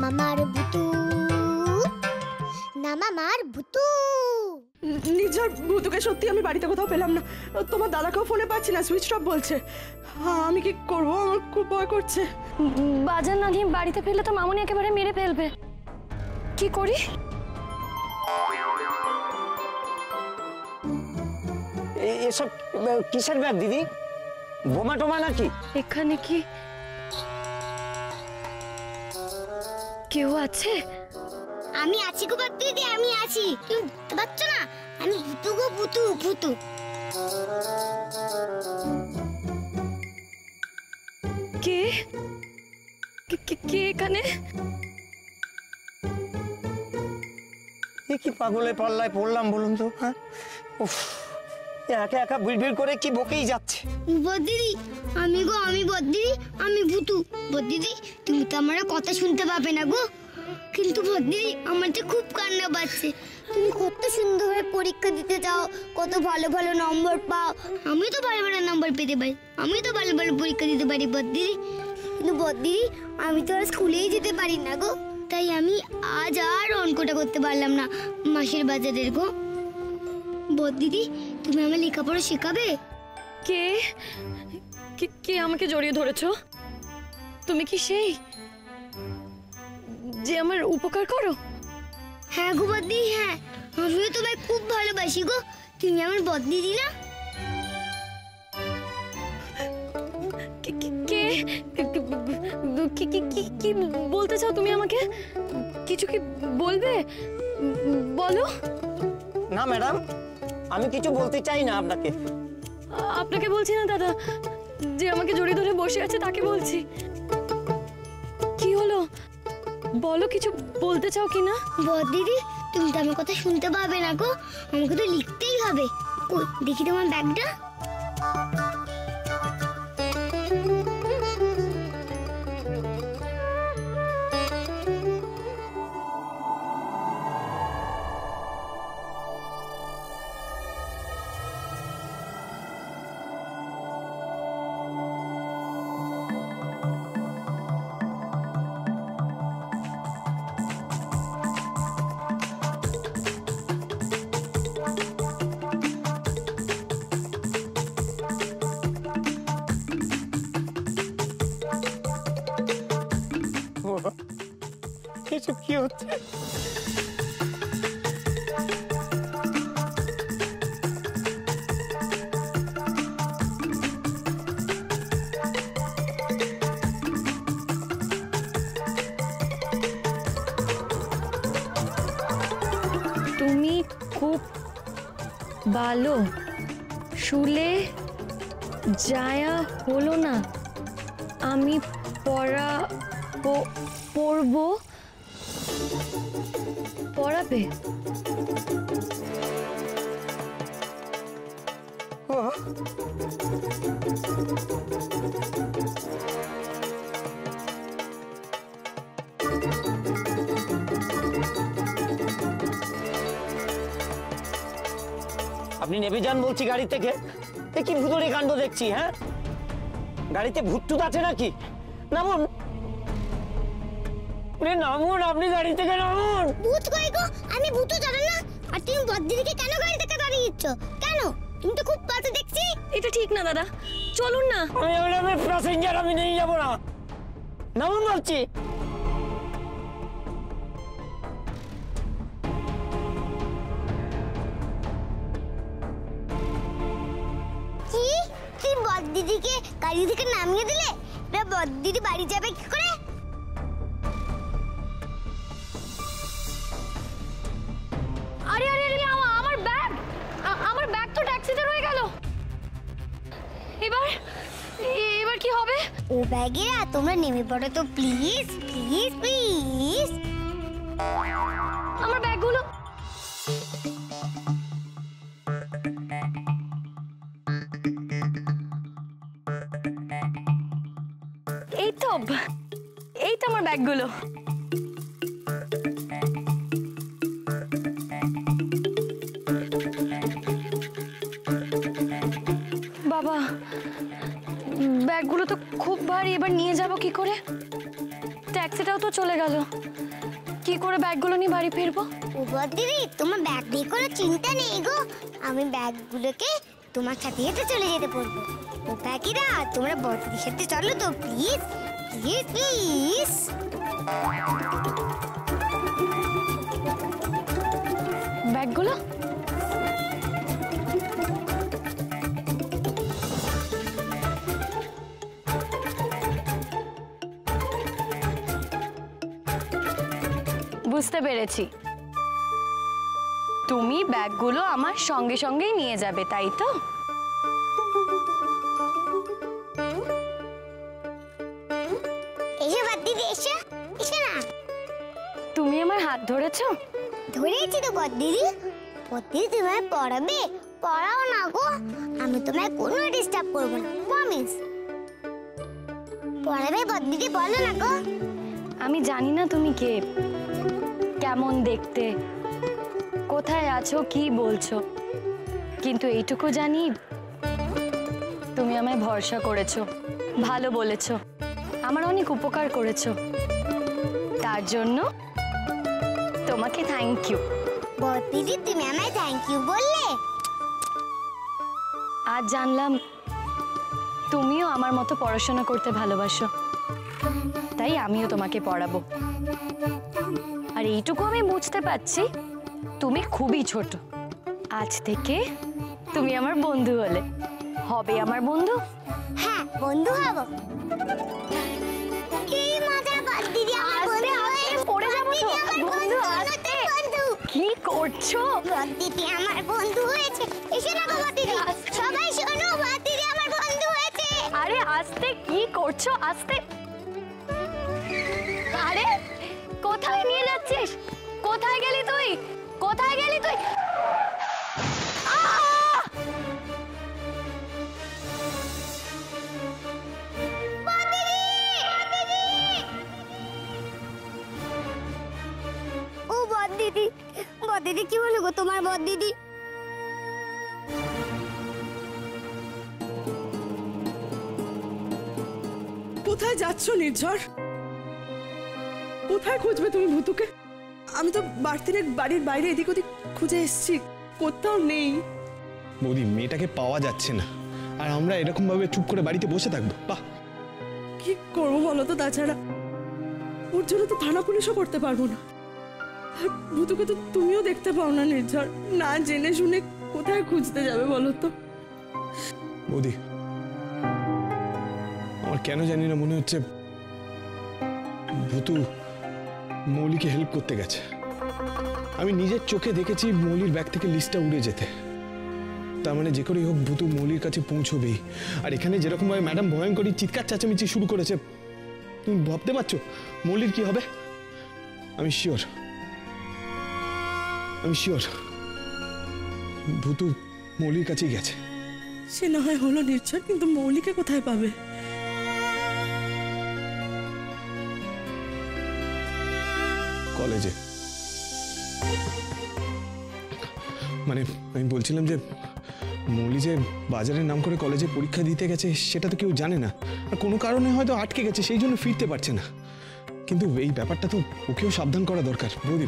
মামার ভুতু না মামার ভুতু। নিজের ভুতুকে সত্যি আমি বাড়িতে কোথাও পেলাম না। তোমার দাদাকেও ফোনে পাচ্ছি না, সুইচ অফ বলছে। আমি কি করবো? আমার খুব ভয় করছে। বাজার না নিয়ে বাড়িতে ফেললে তো মামুনি একেবারে মেরে ফেলবে। কি করি? এসব কিসের ব্যাগ দিদি? বোমা টোমা নাকি? এখানে কি কেউ আছে? আমি আছি গো দিদি, আমি আছি। তুমি পাচ্ছ না? আমি ভুতু গো ভুতু ভুতু। কে কে এখানে? এ কি পাগলে পাল্লায় পড়লাম বলুন তো? হ্যাঁ, উফ, একা একা বিড়বিড় করে কি বকেই যাচ্ছে। বদিদি আমি গো, আমি বদিদি, আমি ভুতু। বদিদি তুমি তো আমার কথা শুনতে পাবে না গো, কিন্তু বদিদি আমার তো খুব কান্না পাচ্ছে। তুমি কত সুন্দরভাবে পরীক্ষা দিতে যাও, কত ভালো ভালো নম্বর পাও। আমি তো ভালো ভালো নম্বর পেতে পারি, আমি তো ভালো ভালো পরীক্ষা দিতে পারি বদিদি। কিন্তু বদিদি আমি তো আর স্কুলেই যেতে পারি না গো, তাই আমি আজ আর অঙ্কটা করতে পারলাম না মাসের বাজারের গো। বদিদি তুমি আমার লেখাপড়া শেখাবে? কে কে আমাকে জড়িয়ে ধরেছো? তুমি কি সেই যে আমার উপকার করো? হ্যাঁ গো বদ্দি, হ্যাঁ আমিও তোমায় খুব ভালোবাসি গো। তুমি আমার বদ্দিদি না? কে কি বলতে চাও তুমি আমাকে? কিছু কি বলবে? বলো। না ম্যাডাম, আমি কিছু বলতে চাই না আপনাকে। আপনাকে বলছি না দাদা, যে আমাকে জড়িয়ে ধরে বসে আছে তাকে বলছি। কি হলো বলো, কিছু বলতে চাও কি না? বদ্দিদি তুমি তো আমার কথা শুনতে পাবে না গো, আমাকে তো লিখতেই হবে। কই দেখি তোমার ব্যাগটা। এসব কি হচ্ছে? তুমি খুব ভালো, শুলে যায়া হলো না। আমি পড়বো। পড়াবে? আপনি নেমে যান বলছি গাড়ি থেকে। এ কি ভূতরে কাণ্ড দেখছি? হ্যাঁ, গাড়িতে ভূত আছে নাকি? নামুন, নামুন, আপনি গাড়ি থেকে নামুন। ভূত কই গো? আমি ভূত জানো না। আর তুমি বদ্দিদিকে কেন গাড়ি থেকে দাঁড়িয়ে দিচ্ছ? কেন? তুমি তো খুব বাজে দেখছি। এটা ঠিক না দাদা, চলুন না। আমি প্যাসেঞ্জার, আমি নিয়ে যাবো না। নামুন বলছি। কি তুই বদ্দিদিকে গাড়ি থেকে নামিয়ে দিলে? না বদ্দিদি বাড়ি যাবে কি করে? আরে আরে আরে, আমার ব্যাগ, আমার ব্যাগ তো ট্যাক্সিতে রয়ে গেল। এবার কি হবে? ও ব্যাগেরা তোমরা নেমে পড়ো তো প্লিজ প্লিজ প্লিজ। আমার ব্যাগগুলো। এই তো আমার ব্যাগগুলো। বাবা, ব্যাগগুলো তো খুব ভারী, এবার নিয়ে যাব কি করে? ট্যাক্সিটাও তো চলে গেল। কি করে ব্যাগগুলো নিয়ে বাড়ি ফিরবো? ও দিদি, তোমার ব্যাগ নিয়ে কোনো চিন্তা নেই গো। আমি ব্যাগগুলোকে তোমার সাথে হেঁটে চলে যেতে পারবো। ও প্যাকিরা, তোমরা বড়দিদির সাথে চলো তো প্লিজ প্লিজ প্লিজ। ব্যাগগুলো বুঝতে পেরেছি, তুমি ব্যাগগুলো আমার সঙ্গে সঙ্গেই নিয়ে যাবে, তাই তো? এসো বড়দিদি, এসো এসো না। তুমি আমার হাত ধরেছো? ধরেছি তো বড়দিদি। বড়দিদি তোমায় পড়াবে? পড়াও না গো, আমি তোমায় কোনো ডিস্টার্ব করবো না, প্রমিস। পড়াবে বড়দিদি, বলো না গো। আমি জানি না তুমি কে, কেমন দেখতে, কোথায় আছো, কি বলছো, কিন্তু এইটুকু জানি তুমি আমায় ভরসা করেছো, ভালো বলেছো, আমার অনেক উপকার করেছো। তার জন্য তোমাকে থ্যাংক ইউ। বড়দিদি, তুমি আমায় থ্যাংক ইউ বললে? আজ জানলাম তুমিও আমার মতো পড়াশোনা করতে ভালোবাসো, তাই আমিও তোমাকে পড়াবো। আর এইটুকু আমি বুঝতে পারছি, তুমি খুবই ছোট। আজ থেকে তুমি আমার বন্ধু হলে, হবে আমার বন্ধু। হ্যাঁ, বন্ধু হবো। কি মজা বড়দিদি, আমার বন্ধু হয়ে পড়ে যাবো তো। বন্ধু, আস্তে। বন্ধু, কি করছো? বড়দিদি আমার বন্ধু হয়েছে। এসো না গো বড়দিদি, সবাই শোনো, বড়দিদি আমার বন্ধু হয়েছে। আরে আস্তে, কি করছো? আস্তে। আরে কোথায় নিয়ে যাচ্ছিস? কোথায় গেলি তুই? কোথায় গেলি তুই? আহ! ও বড়দিদি, বড়দিদি কি হলো গো তোমার? বড়দিদি কোথায় যাচ্ছ নির্ঝর? কোথায় খুঁজবে তুমি ভূতুকে? আমি তো বাড়ির বাইরে এদিক ওদিক খুঁজে এসেছি, কোথাও নেই। বৌদি, মেয়েটাকে পাওয়া যাচ্ছে না, আর আমরা এরকম ভাবে চুপ করে বাড়িতে বসে থাকবো? বাহ! কি করবো বলো তো? তাছাড়া ওর জন্য তো থানা পুলিশও করতে পারবো না। আর ভূতুকে তো তুমিও দেখতে পাও না নির্ঝর, না জেনে শুনে কোথায় খুঁজতে যাবে বলো তো? বৌদি, আমার কেন জানি না মনে হচ্ছে ভূতু মৌলিকে হেল্প করতে গেছে। আমি নিজের চোখে দেখেছি মৌলির ব্যাগ থেকে লিস্টটা উড়ে যেতে। তার মানে যে করেই হোক ভূতু মৌলির কাছে পৌঁছবেই। আর এখানে যেরকম ভাবে ম্যাডাম ভয়ঙ্করী চিৎকার চেঁচামেচি শুরু করেছে, তুমি ভাবতে পারছো মৌলির কি হবে? আমি শিওর ভূতু মৌলির কাছেই গেছে। সে না হয় হলো নির্ঝর, কিন্তু মৌলিকে কোথায় পাবে? কলেজে। মানে আমি বলছিলাম যে মৌলি যে বাজারের নাম করে কলেজে পরীক্ষা দিতে গেছে সেটা তো কেউ জানে না, আর কোনো কারণে হয়তো আটকে গেছে, সেই জন্য ফিরতে পারছে না। কিন্তু এই ব্যাপারটা তো ওকেও সাবধান করা দরকার। বৌদি,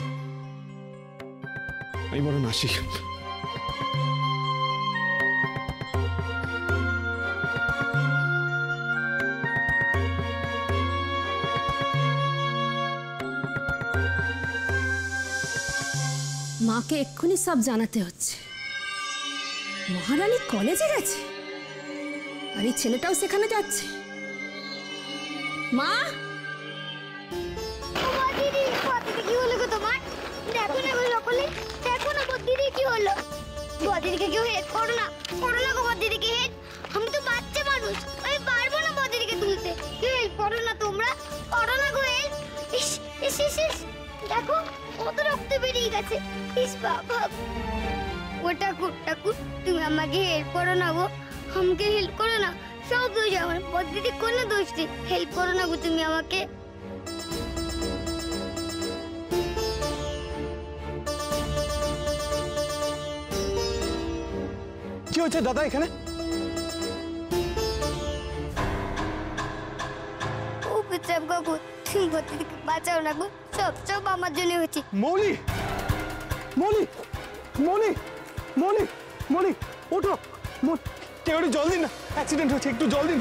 আমি বরং আসি। মাকে এক্ষুনি সব জানাতে হচ্ছে। মহারানী কলেজে গেছে, আর এই ছেলেটাও সেখানে যাচ্ছে। মা, বড়দিদি, বড়দিদি কি হলো গো তোমার? দেখো না গো সকলে, দেখো না বড়দিদি কি হলো। বড়দিদিকে কেউ হেল্প করো না, করো না গো বড়দিদিকে হেল্প। আমি তো বাচ্চা মানুষ, আমি পারবো না বড়দিদিকে তুলতে। কেউ হেল্প করো না, তোমরা করো না গো হেল্প। ইস ইস ইস ইস, দেখো কত রক্ত বেরিয়ে গেছে। ইস বাবা, ও ঠাকুর ঠাকুর, তুমি আমাকে হেল্প করো না গো, আমাকে হেল্প করো না। সব দোষ আমার, বড়দিদি কোনো দোষ নেই। হেল্প করো না গো তুমি আমাকে। কি হচ্ছে দাদা এখানে? ও পিতাব কাকু, তুমি বদ্দিদিকে বাঁচাও না গো, সব সব আমার জন্য হয়েছে। মৌলি মৌলি মৌলি মৌলি মৌলি ওঠো, কেউ একটু জল দিন না, অ্যাক্সিডেন্ট হয়েছে, একটু জল দিন।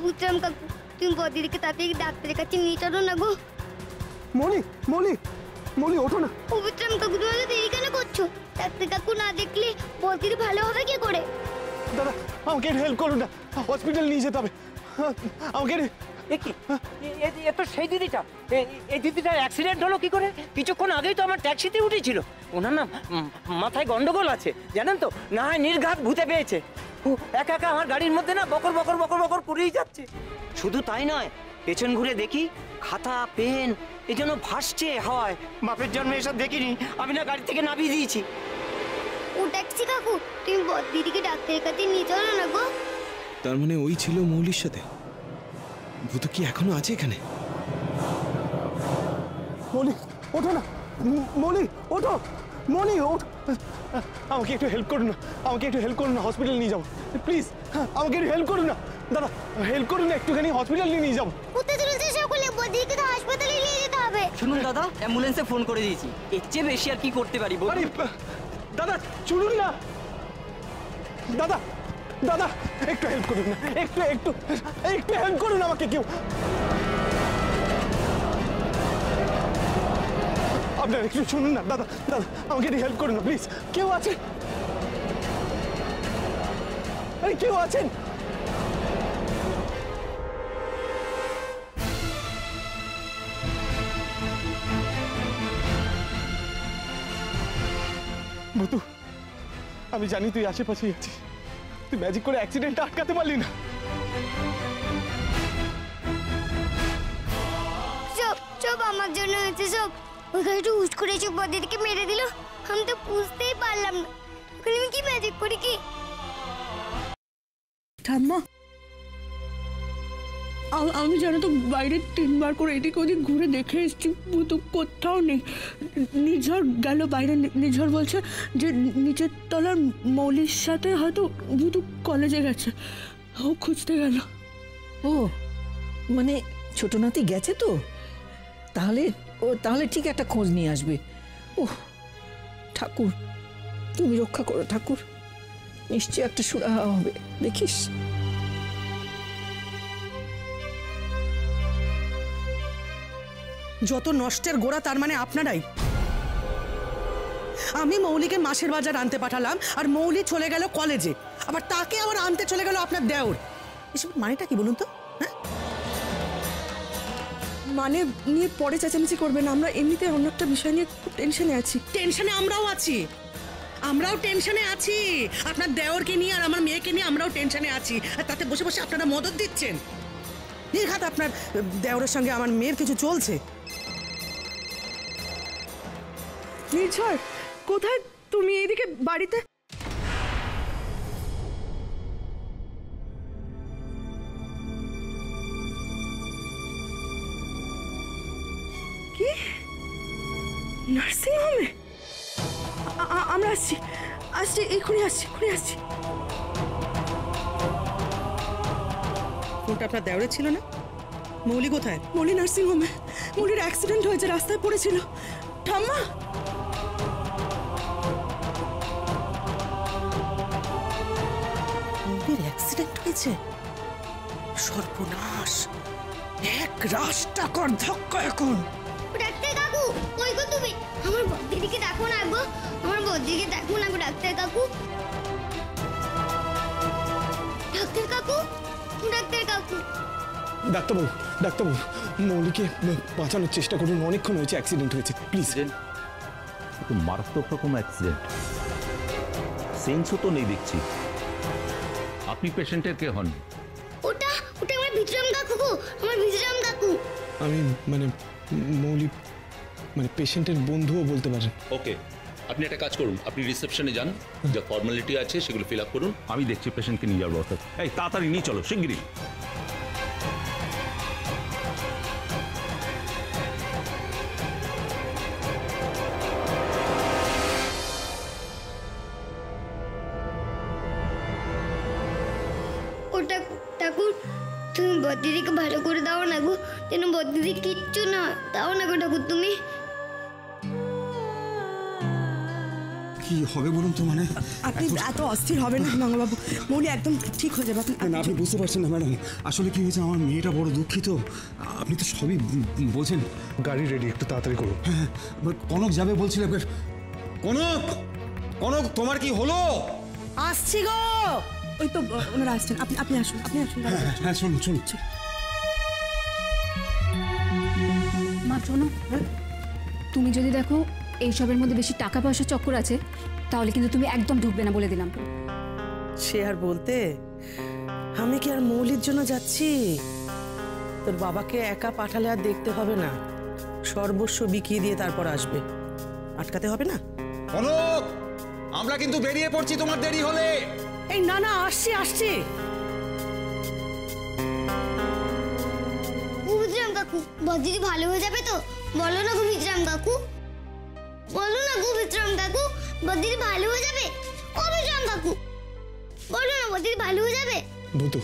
বুঝলাম কাকু, তুমি বদ্দিদিকে তাড়াতাড়ি ডাক্তারের কাছে নিয়ে চলো না গো। মৌলি মৌলি মৌলি ওঠো না। বুঝলাম কাকু, তুমি এত দেরি কেন করছো? ডাক্তার কাকু না দেখলে বদ্দিদি ভালো হবে কি করে? দাদা আমাকে একটু হেল্প করুন না, হসপিটাল নিয়ে যেতে হবে আমাকে। এ তো সেই দিদিটা, এই দিদিটার অ্যাক্সিডেন্ট হলো কি করে? কিছুক্ষণ আগেই তো আমার ট্যাক্সিতে উঠেছিল। ওনার না মাথায় গন্ডগোল আছে জানেন তো, না হয় নির্ঘাত ভূতে পেয়েছে। ও একা একা আমার গাড়ির মধ্যে না বকর বকর বকর বকর করেই যাচ্ছে। শুধু তাই নয়, পেছন ঘুরে দেখি খাতা পেন এই জন্য ভাসছে হাওয়ায়। বাপের জন্মে এসব দেখিনি, আমি না গাড়ি থেকে নামিয়ে দিয়েছি। ও ট্যাক্সি কাকু, তুমি বদ্দিদিকে ডাক্তারের কাছে নিয়ে চলো না গো। তার মানে ওই ছিল মৌলির সাথে? ভূত কি এখনো আছে এখানে? মৌলি ওঠো না, মৌলি ওঠো, মৌলি ওঠ, আমাকে একটু হেল্প করুন না, আমাকে একটু হেল্প করুন না, হসপিটাল নিয়ে যাবো প্লিজ, আমাকে একটু হেল্প করুন না দাদা, হেল্প করুন না, একটুখানি হসপিটাল নিয়ে যাবো। কোথায় চলেছে সকলে? বদ্দিদিকে তো হাসপাতালে নিয়ে যেতে হবে। শুনুন দাদা, অ্যাম্বুলেন্সে ফোন করে দিয়েছি, এর চেয়ে বেশি আর কি করতে পারি বলুন? আরে দাদা শুনুন না, দাদা দাদা একটু হেল্প করুন না, একটু একটু একটু হেল্প করুন আমাকে কেউ। আপনারা একটু শুনুন না দাদা, দাদা আমাকে একটু হেল্প করুন না প্লিজ। কেউ আছে? আরে কেউ আছেন? ভূতু, আমি জানি তুই আশেপাশেই আছিস, তুই ম্যাজিক করে অ্যাক্সিডেন্টটা আটকাতে পারলি না। সব সব আমার জন্য হয়েছে সব। ওখানে একটু হুশ করে এসে বদ্দিদিকে মেরে দিল, আমি তো বুঝতেই পারলাম না ওখানে আমি কি ম্যাজিক করি কি। ঠাম্মা, আমি জানো তো বাইরে 3 বার করে এদিক ওদিক ঘুরে দেখে এসেছি, ভূত কোথাও নেই। নিঝড় গেল বাইরে, নিঝড় বলছে যে নিচের তলার মৌলির সাথে হয়তো ভূত কলেজে গেছে, ও খুঁজতে গেল। ও মানে ছোট নাতি গেছে তো, তাহলে ঠিক একটা খোঁজ নিয়ে আসবে। ও ঠাকুর, তুমি রক্ষা করো ঠাকুর, নিশ্চয়ই একটা সুরাহা হবে, দেখিস। যত নষ্টের গোড়া তার মানে আপনারাই। আমি মৌলিকে মাসের বাজার আনতে পাঠালাম, আর মৌলি চলে গেল কলেজে, আবার তাকে আবার আনতে চলে গেল আপনার দেওর। এসব মানেটা কি বলুন তো? হ্যাঁ, মানে নিয়ে পরে চেঁচামেচি করবেন, আমরা এমনিতে অন্য একটা বিষয় নিয়ে খুব টেনশনে আছি। টেনশনে আমরাও আছি, আমরাও টেনশনে আছি। আপনার দেওরকে নিয়ে আর আমার মেয়েকে নিয়ে আমরাও টেনশনে আছি, আর তাতে বসে বসে আপনারা মদত দিচ্ছেন। নির্ঘাত আপনার দেওরের সঙ্গে আমার মেয়ের কিছু চলছে। নিঝড় কোথায় তুমি? এইদিকে বাড়িতে? কি নার্সিং হোমে? আমরা আসছি আসছি, এক্ষুনি আসছি, এক্ষুনি আসছি। ফোনটা আপনার দেওরে ছিল না? মৌলি কোথায়? মৌলি নার্সিং হোমে, মৌলির অ্যাক্সিডেন্ট হয়েছে, রাস্তায় পড়েছিল। ঠাম্মা, মৌলির অ্যাক্সিডেন্ট হয়েছে? সর্বনাশ, এক রাস্তাকর ধাক্কা এখন। ডাক্তার কাকু, কই গো তুমি? আমার বদ্দিদিকে দেখো না গো, আমার বদ্দিদিকে দেখো না গো ডাক্তার কাকু। ডাক্তার কাকু, ডাক্তার কাকু। ডাক্তারবাবু, ডাক্তারবাবু মৌলিকে বাঁচানোর চেষ্টা করুন, অনেকক্ষণ হয়েছে অ্যাক্সিডেন্ট হয়েছে, প্লিজ। খুব মারাত্মক রকম অ্যাক্সিডেন্ট, সেন্সও তো নেই দেখছি। আপনি পেশেন্টের কে হন? ওটা ওটা আমার বিক্রম কাকু গো, আমার বিক্রম কাকু। আমি মানে মৌলি মানে পেশেন্টের বন্ধুও বলতে পারেন। ওকে, আপনি একটা কাজ করুন, আপনি রিসেপশনে যান, যা ফর্মালিটি আছে সেগুলো ফিল আপ করুন। আমি দেখছি পেশেন্টকে নিয়ে যাওয়ার ব্যবস্থা। এই তাড়াতাড়ি নিয়ে চলো, শিগগিরই। ওটা ঠাকুর, তুমি বদ্দিদিকে ভালো করে দাও না গো, যেন বদ্দিদি কিচ্ছু না দাও না গো ঠাকুর তুমি। কি হবে বলুন তো? মানে আপনি এত অস্থির হবেন না মঙ্গলবাবু, মৌলি একদম ঠিক হয়ে যাবে। না আপনি বুঝতে পারছেন না ম্যাডাম, আসলে কি হয়েছে, আমার মেয়েটা বড় দুঃখিত। আপনি তো সবই বলছেন। গাড়ি রেডি, একটু তাড়াতাড়ি করুন। হ্যাঁ, কনক যাবে বলছিল। কনক, কনক তোমার কি হলো? আসছি গো। ওই তো ওনারা আসছেন, আপনি আসুন, আপনি আসুন। হ্যাঁ শুনুন শুনুন। মা শোনো, তুমি যদি দেখো এইসবের মধ্যে বেশি টাকা পয়সা চক্কর আছে, তাহলে কিন্তু তুমি একদম ঢুকবে না বলে দিলাম। সে আর বলতে, আমি কি আর মৌলির জন্য যাচ্ছি? তোর বাবাকে একা পাঠালে আর দেখতে হবে না, সর্বস্ব বিকিয়ে দিয়ে তারপর আসবে, আটকাতে হবে না। কনক, আমরা কিন্তু বেরিয়ে পড়ছি তোমার দেরি হলে। এই না না, আসছি আসছি। বিজরাম কাকু, বদ্দিদি ভালো হয়ে যাবে তো? বলো না গো বিজরাম কাকু, বলো না গো বিজরাম কাকু, বদ্দিদি ভালো হয়ে যাবে? ও বিজরাম কাকু, বলো না বদ্দিদি ভালো হয়ে যাবে? ভূতু,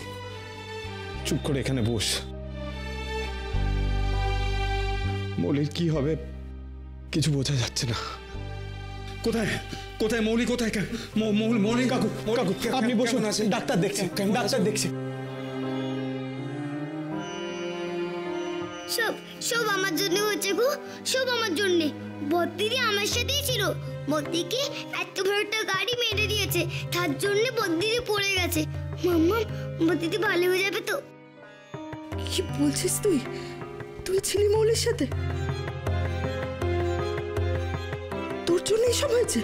চুপ করে এখানে বস। মৌলির কি হবে কিছু বোঝা যাচ্ছে না। কোথায় কোথায় মৌলি, কোথায়? মৌলি কাকু, কাকু আপনি বসুন, ডাক্তার দেখছে, ডাক্তার দেখছে। সব সব আমার জন্য হচ্ছে গো, সব আমার জন্য। বদ্দিদি আমার সাথেই ছিল, বদ্দিকে এত বড় একটা গাড়ি মেরে দিয়েছে, তার জন্য বদ্দিদি পড়ে গেছে। মাম্মা, বদ্দিদি ভালো হয়ে যাবে তো? কি বলছিস তুই? তুই ছিলি মৌলির সাথে? তোর জন্য এসব হয়েছে?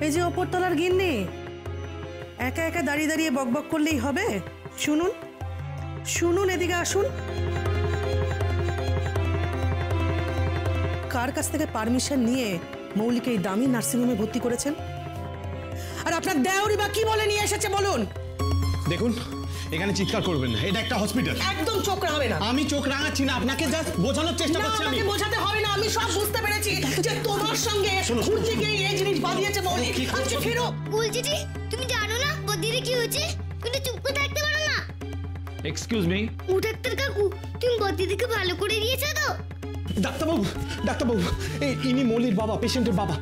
এই যে ওপরতলার গিন্নি, একা একা দাঁড়িয়ে দাঁড়িয়ে বকবক করলেই হবে? শুনুন শুনুন, এদিকে আসুন। কার কাছ থেকে পারমিশন নিয়ে মৌলিকে এই দামি নার্সিংহোমে ভর্তি করেছেন? আর আপনার দেওরি বা কি বলে নিয়ে এসেছে বলুন? দেখুন, এখানে চিৎকার করবেন না, এটা একটা হসপিটাল। একদম চোখ রাঙাবে না। আমি চোখ রাঙাচ্ছি না, আপনাকে জাস্ট বোঝানোর চেষ্টা করছি। আমি বোঝাতে হবে না, আমি সব বুঝতে পেরেছি যে তোমার সঙ্গে ঘুরতে গিয়ে এই জিনিস বাঁধিয়েছে মৌলি। আজকে ফিরো। বলছি জি, তুমি জানো না বদ্দিদি কি হয়েছে? কিন্তু চুপ করে থাকতে পারো না। Excuse me. ও ডাক্তার কাকু, তুমি বদ্দিদিকে ভালো করে দিয়েছো তো? ডাক্তারবাবু, ডাক্তারবাবু, ইনি মৌলির বাবা, পেশেন্টের বাবা।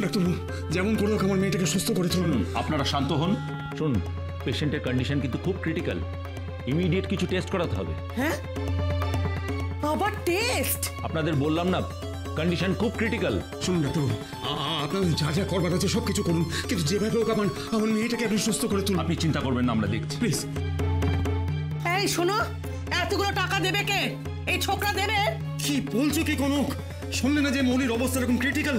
ডাক্তারবাবু, যেমন করে হোক আমার মেয়েটাকে সুস্থ করে তুলুন। আপনারা শান্ত হন। শুনুন, পেশেন্টের কন্ডিশন কিন্তু খুব ক্রিটিক্যাল, ইমিডিয়েট কিছু টেস্ট করাতে হবে। হ্যাঁ, আবার টেস্ট? আপনাদের বললাম না, কন্ডিশন খুব ক্রিটিক্যাল। শুনুন ডাক্তারবাবু, আপনাদের যা যা করবার আছে সব কিছু করুন, কিন্তু যেভাবে হোক আমার মেয়েটাকে আপনি সুস্থ করে তুলুন। আপনি চিন্তা করবেন না, আমরা দেখছি। প্লিজ। এই শোনো, এতগুলো টাকা দেবে কে? এই ছোকরা দেবে? কি বলছো কি কনক? শুনলে না যে মৌলির অবস্থা এরকম ক্রিটিক্যাল?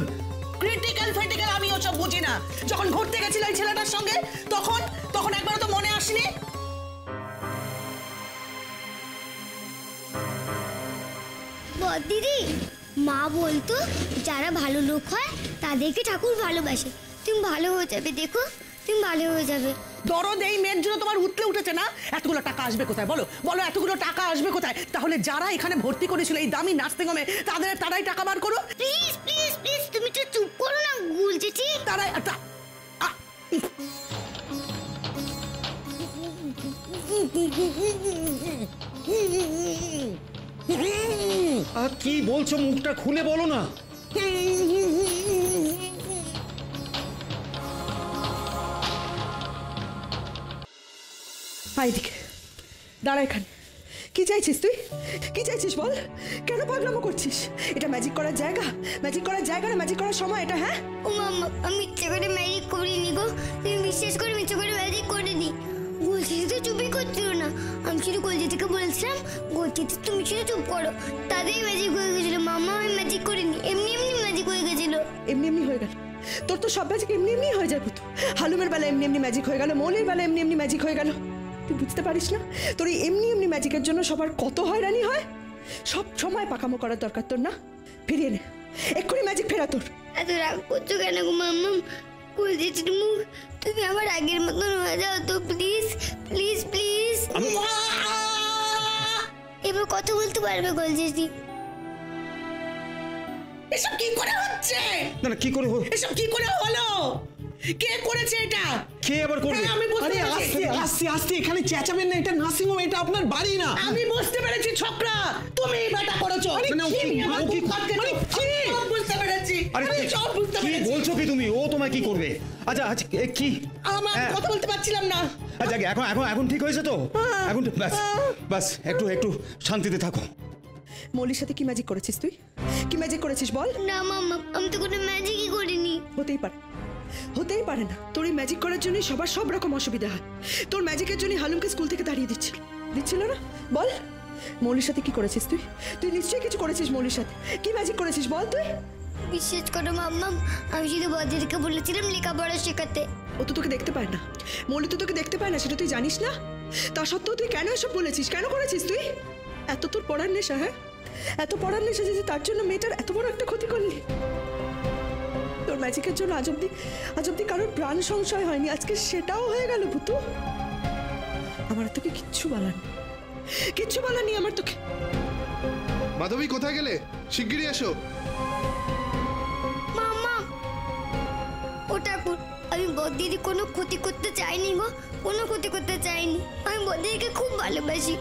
ক্রিটিক্যাল ফেটিক্যাল আমি ওসব বুঝি না। যখন ঘুরতে গেছিল এই ছেলেটার সঙ্গে, তখন একবারও তো মনে আসেনি? বদ্দিদি, মা বলতো যারা ভালো লোক হয় তাদেরকে ঠাকুর ভালোবাসে। তুমি ভালো হয়ে যাবে, দেখো তুমি ভালো হয়ে যাবে। দরদ এই মেয়ের জন্য তোমার উঠলে উঠেছে না? এতগুলো টাকা আসবে কোথায় বলো? বলো এতগুলো টাকা আসবে কোথায়? তাহলে যারা এখানে ভর্তি করেছিল এই দামি নার্সিংহোমে, তারাই টাকা বার করো। প্লিজ প্লিজ প্লিজ, তুমি তো চুপ করো না গুলজেঠি। তারাই কি বলছো? মুখটা খুলে বলো না। এদিকে দাঁড়া, এখানে কি চাইছিস তুই? কি চাইছিস বল? কেন পাগলামো করছিস? এটা ম্যাজিক করার জায়গা? ম্যাজিক করার জায়গা না ম্যাজিক করার সময় এটা? হ্যাঁ, ও মাম্মা, আমি ইচ্ছে করে ম্যাজিক করিনি গো, তুমি বিশ্বাস করে ইচ্ছে করে ম্যাজিক করিনি। গুলজেঠি তো চুপই করছিল না, আমি শুধু গুলজেঠিকে বলছিলাম গুলজেঠি তুমি শুধু চুপ করো, তাদের ম্যাজিক হয়ে গেছিল। মাম্মা, আমি ম্যাজিক করিনি, এমনি এমনি ম্যাজিক হয়ে গেছিল। এমনি এমনি হয়ে গেল? তোর তো সব ম্যাজিক এমনি এমনি হয়ে যায় পুতু। হালুমের বেলা এমনি এমনি ম্যাজিক হয়ে গেল, মৌলির বেলা এমনি এমনি ম্যাজিক হয়ে গেল। তুই বুঝতে পারিস না তোর এই এমনি এমনি ম্যাজিকের জন্য সবার কত হয়রানি হয়? সব সময় পাকামো করার দরকার তোর না। ফিরিয়ে নে, এক্ষুনি ম্যাজিক ফেরা তোর। এত রাগ করছো কেন গো মাম্মা? গুলজেঠির মুখ, তুমি আমার আগের মতন হয়ে যাও তো প্লিজ প্লিজ প্লিজ। এবার কথা বলতে পারবে গুলজেঠি? এসব কি করে হচ্ছে? না না, কি করে হলো? এসব কি করে হলো? কে করেছে এটা? কে আবার করবে? হ্যাঁ, আমি বুঝতে আরে পেরেছি। আস্তে আস্তে আস্তে, এখানে চেঁচাবেন না, এটা নার্সিং হোম, এটা আপনার বাড়ি না। আমি বুঝতে পেরেছি ছোকরা, তুমি এটা করেছো। মানে ও কি- তুমি আমার ও কি- বুক কাটকে মানে কি? আমি সব বুঝতে পেরেছি। আরে আমি সব বুঝতে কি পেরেছি। বলছো কি তুমি? ও তোমায় কি করবে? আচ্ছা আচ্ছা কি আমার হ্যাঁ। কথা বলতে পারছিলাম না। আচ্ছা এখন এখন এখন ঠিক হয়েছে তো? এখন ব্যাস ব্যাস, একটু একটু শান্তিতে থাকো। মৌলির সাথে কি ম্যাজিক করেছিস তুই? কি ম্যাজিক করেছিস বল? না মাম্মা, আমি তো কোনো ম্যাজিকই করিনি। হতেই পারে, হতেই পারে না। তোর এই ম্যাজিক করার জন্য সবার সব রকম অসুবিধা হয়। তোর ম্যাজিকের জন্য হালুমকে স্কুল থেকে তাড়িয়ে দিচ্ছিল না? বল, মৌলির সাথে কি করেছিস তুই? তুই নিশ্চয়ই কিছু করেছিস মৌলির সাথে। কি ম্যাজিক করেছিস বল তুই? বিশ্বাস করো মাম্মা, আমি শুধু বদ্দিদিকে বলেছিলাম লেখাপড়া শেখাতে। ও তো তোকে দেখতে পায় না, মৌলি তো তোকে দেখতে পায় না, সেটা তুই জানিস না? তা সত্ত্বেও তুই কেন এসব বলেছিস? কেন করেছিস তুই? এত তোর পড়ার নেশা, হ্যাঁ? এত পড়ার নেশা যে তার জন্য মেয়েটার এত বড় একটা ক্ষতি করলি। তোর ম্যাজিকের জন্য আজ অব্দি কারোর প্রাণ সংশয় হয়নি, আজকে সেটাও হয়ে গেল ভুতু। আমার তোকে কিচ্ছু বলার নেই আমার তোকে। মাধবী কোথায় গেলে? শিগগিরই এসো। মাম্মা, ও ঠাকুর, আমি বদ্দিদি কোনো ক্ষতি করতে চাইনি গো, কোনো ক্ষতি করতে চাইনি। আমি বদ্দিদিকে খুব ভালোবাসি।